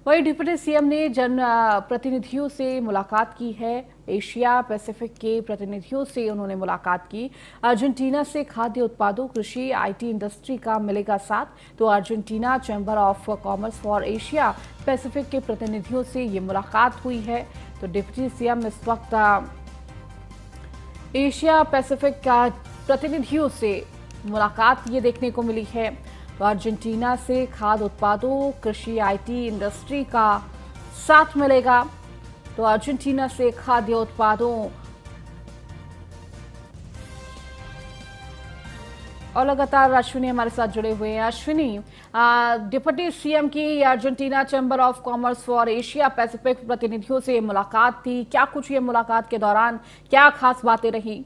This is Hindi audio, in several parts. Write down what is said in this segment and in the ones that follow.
वहीं डिप्टी सीएम ने जन प्रतिनिधियों से मुलाकात की है। एशिया पैसिफिक के प्रतिनिधियों से उन्होंने मुलाकात की। अर्जेंटीना से खाद्य उत्पादों, कृषि, आईटी इंडस्ट्री का मिलेगा साथ। तो Argentina chamber of commerce for Asia Pacific के प्रतिनिधियों से ये मुलाकात हुई है। तो डिप्टी सीएम इस वक्त एशिया पैसिफिक का प्रतिनिधियों से मुलाकात ये देखने को मिली है। तो अर्जेंटीना से खाद्य उत्पादों, कृषि, आईटी इंडस्ट्री का साथ मिलेगा। तो अर्जेंटीना से खाद्य उत्पादों और लगातार अश्विनी हमारे साथ जुड़े हुए हैं। अश्विनी, डिप्टी सीएम की Argentina chamber of commerce for Asia Pacific प्रतिनिधियों से मुलाकात थी। क्या कुछ ये मुलाकात के दौरान क्या खास बातें रही?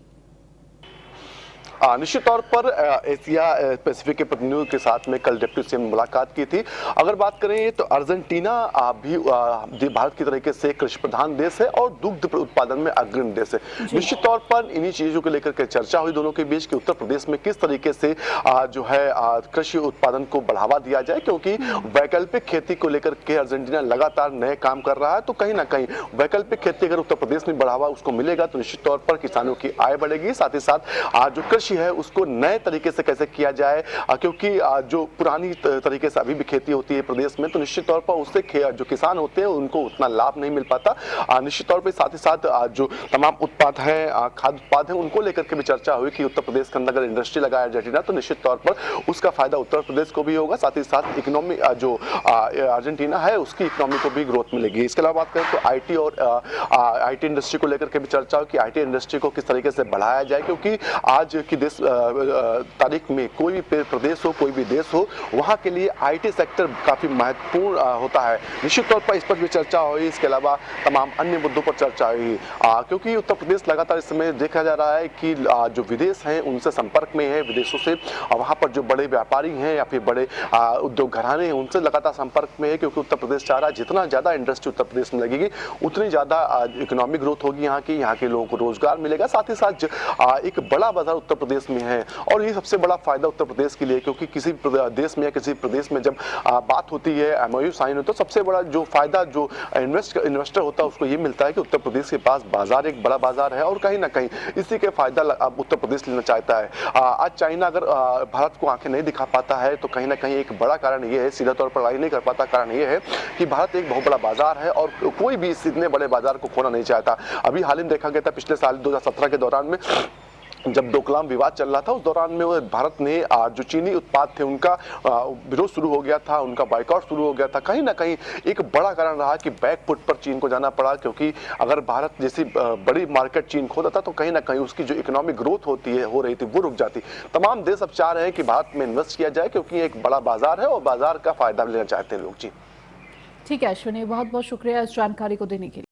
निश्चित तौर पर एशिया पैसिफिक के प्रतिनिधियों के साथ में कल डिप्टी सीएम ने मुलाकात की थी। अगर बात करें तो अर्जेंटीना भी भारत की तरीके से कृषि प्रधान देश है और दुग्ध उत्पादन में अग्रणी देश है। निश्चित तौर पर इन्हीं चीजों को लेकर के चर्चा हुई दोनों के बीच कि उत्तर प्रदेश में किस तरीके से जो है कृषि उत्पादन को बढ़ावा दिया जाए, क्योंकि वैकल्पिक खेती को लेकर के अर्जेंटीना लगातार नए काम कर रहा है। तो कहीं ना कहीं वैकल्पिक खेती अगर उत्तर प्रदेश में बढ़ावा उसको मिलेगा तो निश्चित तौर पर किसानों की आय बढ़ेगी। साथ ही साथ जो कृषि है उसको नए तरीके से कैसे किया जाए, क्योंकि जो पुरानी तरीके से अभी भी खेती होती है प्रदेश में, तो निश्चित तौर पर उससे जो किसान होते हैं उनको उतना लाभ नहीं मिल पाता। निश्चित तौर पर साथ ही साथ जो तमाम उत्पाद हैं, खाद्य उत्पाद हैं, उनको लेकर के भी चर्चा हुई कि उत्तर प्रदेश के अंदर अगर इंडस्ट्री लगाया अर्जेंटीना तो निश्चित तौर पर उसका फायदा उत्तर प्रदेश को भी होगा। साथ ही साथ इकोनॉमी जो अर्जेंटीना है उसकी इकोनॉमी को भी ग्रोथ मिलेगी। इसके अलावा बात करें तो आईटी और आईटी इंडस्ट्री को लेकर के भी चर्चा हुई कि आईटी इंडस्ट्री को किस तरीके से बढ़ाया जाए, क्योंकि आज की तारीख में कोई भी प्रदेश हो, कोई भी देश हो, वहां के लिए आईटी सेक्टर काफी महत्वपूर्ण होता है। निश्चित तौर पर इस पर भी चर्चा हुई। इसके अलावा तमाम अन्य मुद्दों पर चर्चा हुई, क्योंकि उत्तर प्रदेश लगातार इस समय देखा जा रहा है कि जो विदेश हैं उनसे संपर्क में है, विदेशों से वहां पर जो बड़े व्यापारी हैं या फिर बड़े उद्योग घराने हैं उनसे लगातार संपर्क में है, क्योंकि उत्तर प्रदेश चाह रहा है जितना ज्यादा इंडस्ट्री उत्तर प्रदेश में लगेगी उतनी ज्यादा इकोनॉमिक ग्रोथ होगी, यहाँ के लोगों को रोजगार मिलेगा। साथ ही साथ एक बड़ा बाजार उत्तर प्रदेश में है और ये सबसे बड़ा फायदा उत्तर प्रदेश के लिए, क्योंकि किसी देश में या किसी प्रदेश में जब बात होती है, एमओयू साइन होता है, तो सबसे बड़ा जो फायदा जो इन्वेस्टर होता है उसको ये मिलता है कि उत्तर प्रदेश के पास बाजार एक बड़ा बाजार है और कहीं ना कहीं इसी के फायदा उत्तर प्रदेश लेना चाहता है। आज चाइना अगर भारत को आंखें नहीं दिखा पाता है तो कहीं ना कहीं एक बड़ा कारण ये है, सीधा तौर पर लड़ाई नहीं कर पाता, कारण ये है कि भारत एक बहुत बड़ा बाजार है और कोई भी इस इतने बड़े बाजार को खोना नहीं चाहता। अभी हाल ही में देखा गया था पिछले साल 2017 के दौरान में जब डोकलाम विवाद चल रहा था, उस दौरान में भारत ने जो चीनी उत्पाद थे उनका विरोध शुरू हो गया था, उनका बाइकआउट शुरू हो गया था। कहीं ना कहीं एक बड़ा कारण रहा कि बैकफुट पर चीन को जाना पड़ा, क्योंकि अगर भारत जैसी बड़ी मार्केट चीन खोता था तो कहीं ना कहीं उसकी जो इकोनॉमिक ग्रोथ हो रही थी वो रुक जाती। तमाम देश अब चाह रहे हैं कि भारत में इन्वेस्ट किया जाए, क्योंकि एक बड़ा बाजार है और बाजार का फायदा लेना चाहते हैं लोग। जी ठीक है अश्विनी, बहुत बहुत शुक्रिया इस जानकारी को देने के लिए।